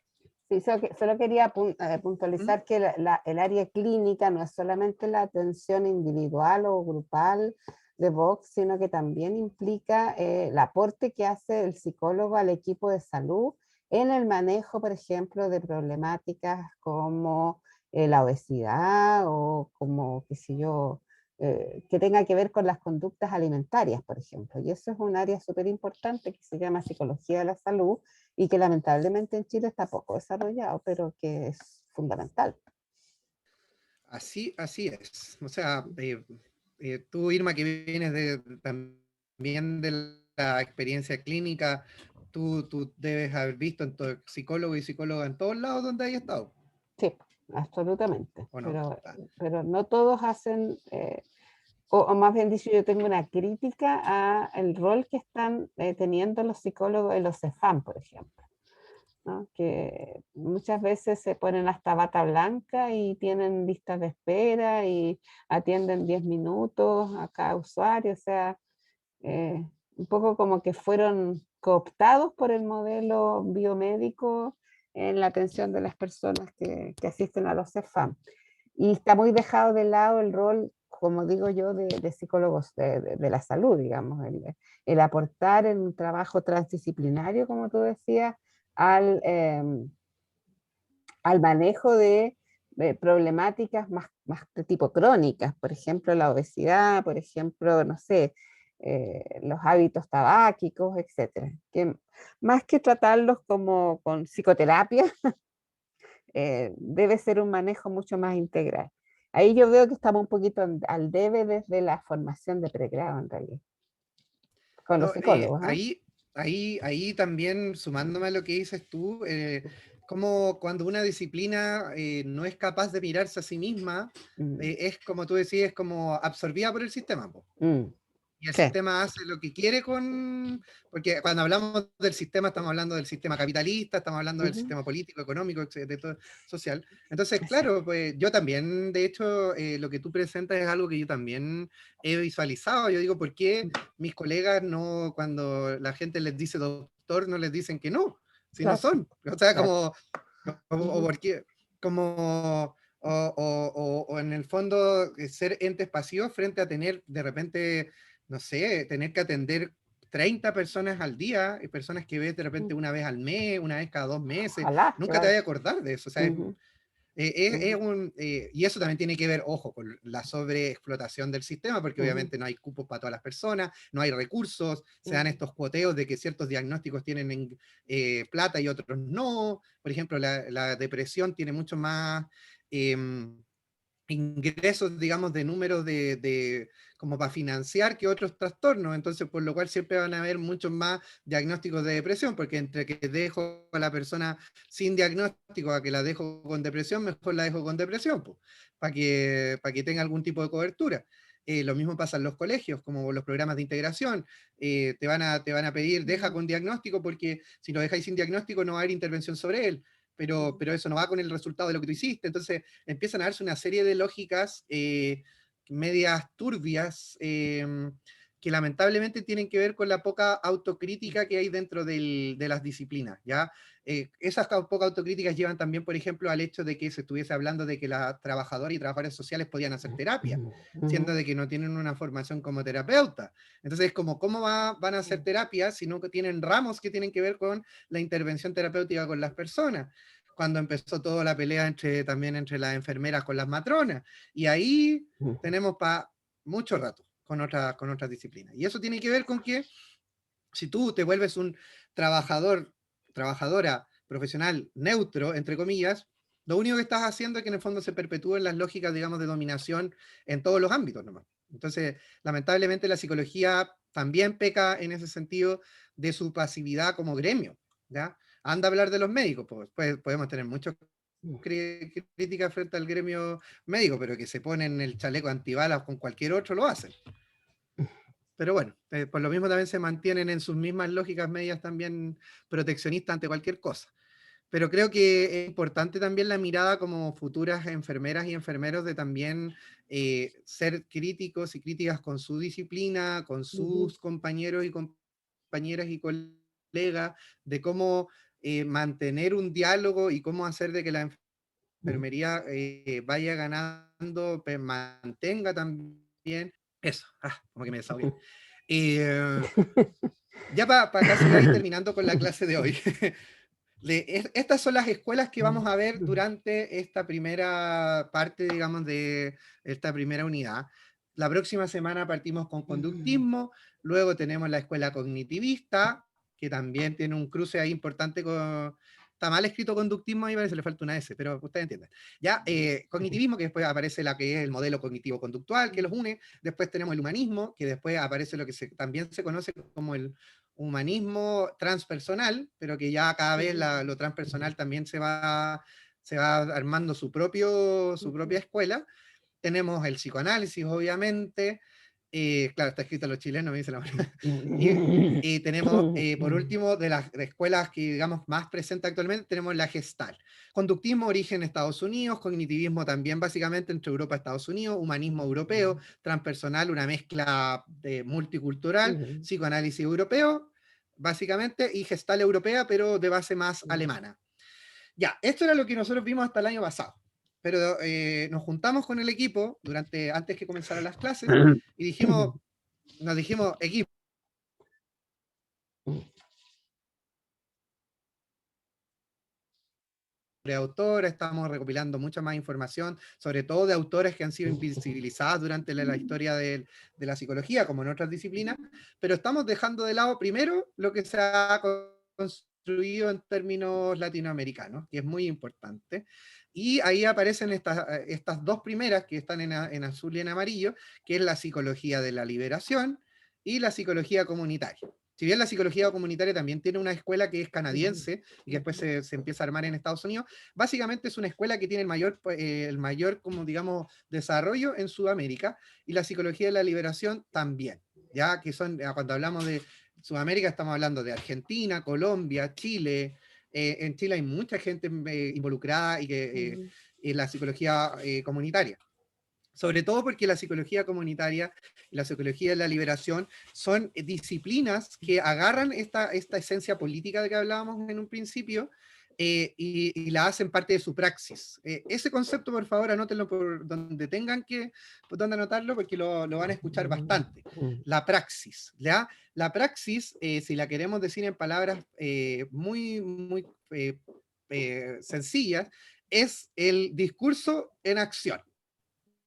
Sí, solo quería puntualizar que el área clínica no es solamente la atención individual o grupal de Vox, sino que también implica el aporte que hace el psicólogo al equipo de salud en el manejo, por ejemplo, de problemáticas como la obesidad o como, qué sé yo, que tenga que ver con las conductas alimentarias, por ejemplo. Y eso es un área súper importante que se llama psicología de la salud y que lamentablemente en Chile está poco desarrollado, pero que es fundamental. Así es. O sea, tú, Irma, que vienes también de la experiencia clínica, tú debes haber visto en todo psicólogo y psicóloga en todos lados donde hay estado. Sí, absolutamente. ¿O no? Pero no todos hacen, o más bien dicho, yo tengo una crítica al rol que están teniendo los psicólogos en los CEFAM, por ejemplo, ¿no? Que muchas veces se ponen hasta bata blanca y tienen listas de espera y atienden 10 minutos a cada usuario, o sea, un poco como que fueron cooptados por el modelo biomédico en la atención de las personas que asisten a los CEFAM. Y está muy dejado de lado el rol, como digo yo, de psicólogos de la salud, digamos, el aportar en un trabajo transdisciplinario, como tú decías, al manejo de problemáticas más de tipo crónicas, por ejemplo, la obesidad, por ejemplo, no sé, los hábitos tabáquicos, etcétera. Que más que tratarlos como con psicoterapia, debe ser un manejo mucho más integral. Ahí yo veo que estamos un poquito al debe desde la formación de pregrado, en realidad, con los psicólogos. Ahí también, sumándome a lo que dices tú, como cuando una disciplina no es capaz de mirarse a sí misma, es como tú decías, es como absorbida por el sistema. Y el sistema hace lo que quiere porque cuando hablamos del sistema, estamos hablando del sistema capitalista, estamos hablando del sistema político, económico, social. Entonces, claro, pues yo también, de hecho, lo que tú presentas es algo que yo también he visualizado. Yo digo, ¿por qué mis colegas no, cuando la gente les dice doctor, no les dicen que no? Si no son. O sea, como, o porque, como... O en el fondo ser entes pasivos frente a tener de repente, no sé, tener que atender 30 personas al día, y personas que ves de repente una vez al mes, una vez cada 2 meses, Ojalá, nunca te vayas a acordar de eso. O sea, Uh-huh. y eso también tiene que ver, ojo, con la sobreexplotación del sistema, porque Uh-huh. obviamente no hay cupos para todas las personas, no hay recursos, se dan estos cuoteos de que ciertos diagnósticos tienen plata y otros no. Por ejemplo, la depresión tiene mucho más ingresos, digamos, de números como para financiar que otros trastornos, entonces por lo cual siempre van a haber muchos más diagnósticos de depresión, porque entre que dejo a la persona sin diagnóstico a que la dejo con depresión, mejor la dejo con depresión, pues, para que tenga algún tipo de cobertura. Lo mismo pasa en los colegios, como los programas de integración, te van a pedir, deja con diagnóstico, porque si lo dejáis sin diagnóstico no va a haber intervención sobre él. Pero eso no va con el resultado de lo que tú hiciste. Entonces empiezan a darse una serie de lógicas medias turbias que lamentablemente tienen que ver con la poca autocrítica que hay dentro de las disciplinas, ¿ya? Esas pocas autocríticas llevan también, por ejemplo, al hecho de que se estuviese hablando de que las trabajadoras y trabajadores sociales podían hacer terapia, siendo de que no tienen una formación como terapeuta. Entonces, ¿cómo van a hacer terapia si no tienen ramos que tienen que ver con la intervención terapéutica con las personas? Cuando empezó toda la pelea también entre las enfermeras con las matronas. Y ahí tenemos para mucho rato con otras disciplinas. Y eso tiene que ver con que si tú te vuelves un trabajadora, profesional, neutro, entre comillas, lo único que estás haciendo es que en el fondo se perpetúen las lógicas, digamos, de dominación en todos los ámbitos nomás. Entonces, lamentablemente la psicología también peca en ese sentido de su pasividad como gremio, ¿ya? Anda a hablar de los médicos, pues podemos tener muchas críticas frente al gremio médico, pero que se ponen el chaleco antibalas con cualquier otro lo hacen. Pero bueno, por lo mismo también se mantienen en sus mismas lógicas medias también proteccionistas ante cualquier cosa. Pero creo que es importante también la mirada como futuras enfermeras y enfermeros de también ser críticos y críticas con su disciplina, con sus compañeros y compañeras y colegas, de cómo mantener un diálogo y cómo hacer de que la enfermería vaya ganando, mantenga también eso. Como que me desahogué. Ya para casi ir terminando con la clase de hoy. Estas son las escuelas que vamos a ver durante esta primera parte, digamos, de esta primera unidad. La próxima semana partimos con conductismo, luego tenemos la escuela cognitivista, que también tiene un cruce ahí importante con... Está mal escrito conductismo, ahí parece le falta una S, pero ustedes entienden. Ya, cognitivismo, que después aparece la que es el modelo cognitivo-conductual, que los une. Después tenemos el humanismo, que después aparece lo que también se conoce como el humanismo transpersonal, pero que ya cada vez lo transpersonal también se va armando su propia escuela. Tenemos el psicoanálisis, obviamente. Claro, está escrito en los chilenos, me dice la verdad. Y tenemos, por último, de las escuelas que, digamos, más presentes actualmente, tenemos la Gestalt. Conductismo, origen en Estados Unidos, cognitivismo también básicamente entre Europa y Estados Unidos, humanismo europeo, transpersonal, una mezcla multicultural, psicoanálisis europeo, básicamente, y Gestalt europea, pero de base más alemana. Ya, esto era lo que nosotros vimos hasta el año pasado. Pero nos juntamos con el equipo antes que comenzaran las clases y nos dijimos, equipo, de autores, estamos recopilando mucha más información, sobre todo de autores que han sido invisibilizados durante la historia de la psicología, como en otras disciplinas, pero estamos dejando de lado primero lo que se ha construido en términos latinoamericanos, que es muy importante. Y ahí aparecen estas dos primeras que están en azul y en amarillo, que es la psicología de la liberación y la psicología comunitaria. Si bien la psicología comunitaria también tiene una escuela que es canadiense y que después se empieza a armar en Estados Unidos, básicamente es una escuela que tiene el mayor como digamos, desarrollo en Sudamérica, y la psicología de la liberación también, ya que son, cuando hablamos de Sudamérica estamos hablando de Argentina, Colombia, Chile. En Chile hay mucha gente involucrada y que en la psicología comunitaria. Sobre todo porque la psicología comunitaria y la psicología de la liberación son disciplinas que agarran esta esencia política de que hablábamos en un principio y la hacen parte de su praxis. Ese concepto, por favor, anótenlo por donde tengan por donde anotarlo, porque lo van a escuchar bastante. La praxis, ¿ya? La praxis, si la queremos decir en palabras muy sencillas, es el discurso en acción.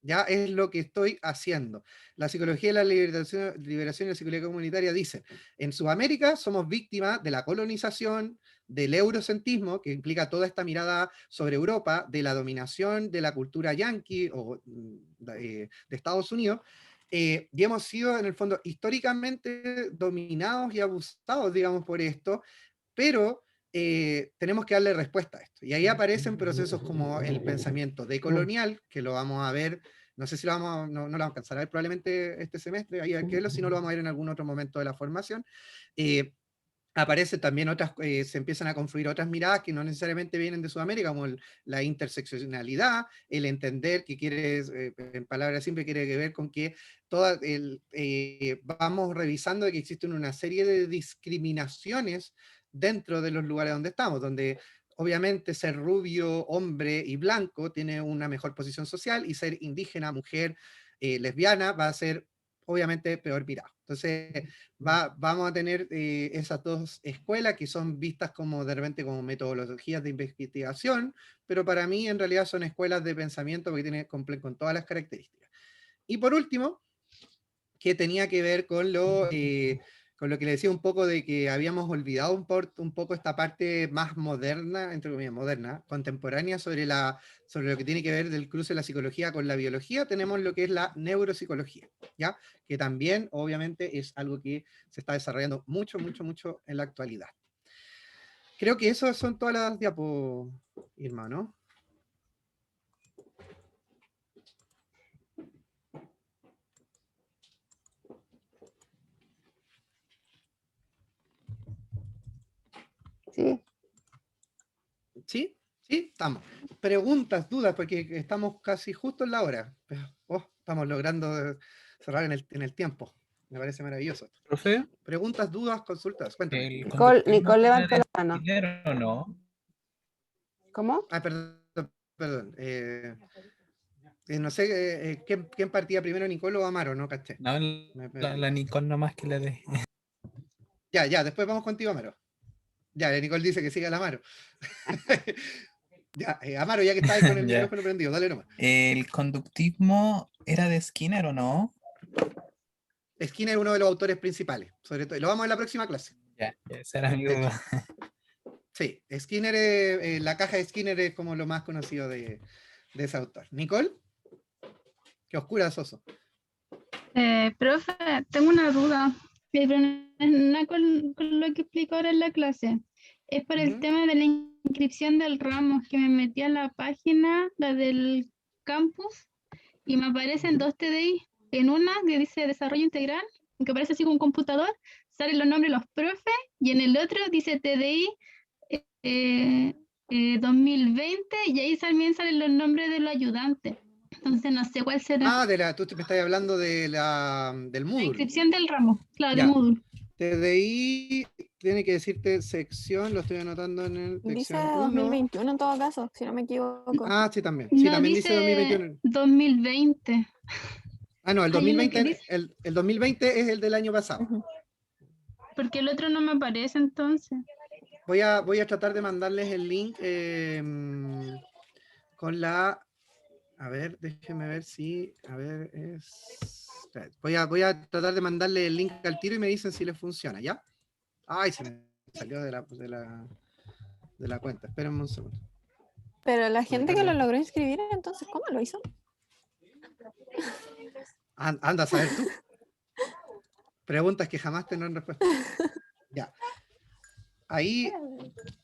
Ya es lo que estoy haciendo. La psicología de la liberación y la psicología comunitaria dice, en Sudamérica somos víctimas de la colonización, del eurocentrismo, que implica toda esta mirada sobre Europa, de la dominación de la cultura yanqui o de Estados Unidos, y hemos sido en el fondo históricamente dominados y abusados, digamos, por esto, pero tenemos que darle respuesta a esto. Y ahí aparecen procesos como el pensamiento decolonial, que lo vamos a ver, no sé si no lo vamos a alcanzar a ver probablemente este semestre, ahí hay que verlo, si no lo vamos a ver en algún otro momento de la formación. Aparecen también se empiezan a confluir otras miradas que no necesariamente vienen de Sudamérica, como la interseccionalidad, el entender que en palabras simples, quiere que ver con que vamos revisando que existen una serie de discriminaciones dentro de los lugares donde estamos, donde obviamente ser rubio, hombre y blanco tiene una mejor posición social, y ser indígena, mujer, lesbiana va a ser obviamente peor mirado. Entonces vamos a tener esas dos escuelas que son vistas como de repente como metodologías de investigación, pero para mí en realidad son escuelas de pensamiento porque cumplen con todas las características. Y por último, que tenía que ver con con lo que le decía un poco de que habíamos olvidado un poco esta parte más moderna, entre comillas, moderna, contemporánea, sobre lo que tiene que ver del cruce de la psicología con la biología, tenemos lo que es la neuropsicología, ¿ya? Que también, obviamente, es algo que se está desarrollando mucho, mucho, mucho en la actualidad. Creo que esas son todas las diapos, Irma, ¿no? Sí. ¿Sí? ¿Sí? Estamos. Preguntas, dudas, porque estamos casi justo en la hora. Estamos logrando cerrar en el tiempo. Me parece maravilloso. Profe, Preguntas, dudas, consultas. Cuéntame. el Nicole conductismo levanta era la mano. dinero, ¿o no? ¿Cómo? Ah, perdón. No sé, ¿quién partía primero, Nicole o Amaro? No caché. No, Me perdí. la Nicole nomás que la de. Ya, después vamos contigo, Amaro. Ya, Nicole dice que siga el Amaro. Ya, Amaro, ya que estás con el Ya. micrófono prendido, dale nomás. ¿El conductismo era de Skinner o no? Skinner es uno de los autores principales, sobre todo. Lo vamos a ver en la próxima clase. Ya, esa era mi De duda. Sí, Skinner, la caja de Skinner es como lo más conocido de ese autor. ¿Nicole? Qué oscura, Soso. Profe, tengo una duda, pero no es nada con lo que explico ahora en la clase. Es por el Ujú. tema de la inscripción del ramo, que me metí a la página, la del campus, y me aparecen Ujú. 2 TDI. En una que dice desarrollo integral, que aparece así con un computador, salen los nombres de los profes, y en el otro dice TDI 2020, y ahí también salen los nombres de los ayudantes. Entonces no sé cuál será. Ah, tú me estás hablando del La módulo. inscripción del ramo, claro, de Ya. módulo. TDI tiene que decirte sección, lo estoy anotando en el Dice sección 1. 2021 en todo caso, si no me equivoco. Ah, sí, también. Sí, No, también dice dice 2021. 2020. Ah, no, el Hay uno 2020, que dice, el 2020 es el del año pasado. Ujú. porque el otro no me aparece entonces. Voy a tratar de mandarles el link con la... A ver, déjenme ver si... A ver, espera, voy a tratar de mandarle el link al tiro y me dicen si les funciona, ¿ya? Ay, se me salió de la cuenta. Espérenme un segundo. Pero la gente que lo Publicarlo. logró inscribir, entonces, ¿cómo lo hizo? Anda a saber tú. Preguntas que jamás tendrán respuesta. Ya. Ahí,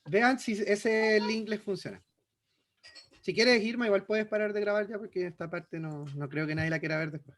vean si ese link les funciona. Si quieres, Irma, igual puedes parar de grabar ya porque esta parte no creo que nadie la quiera ver después.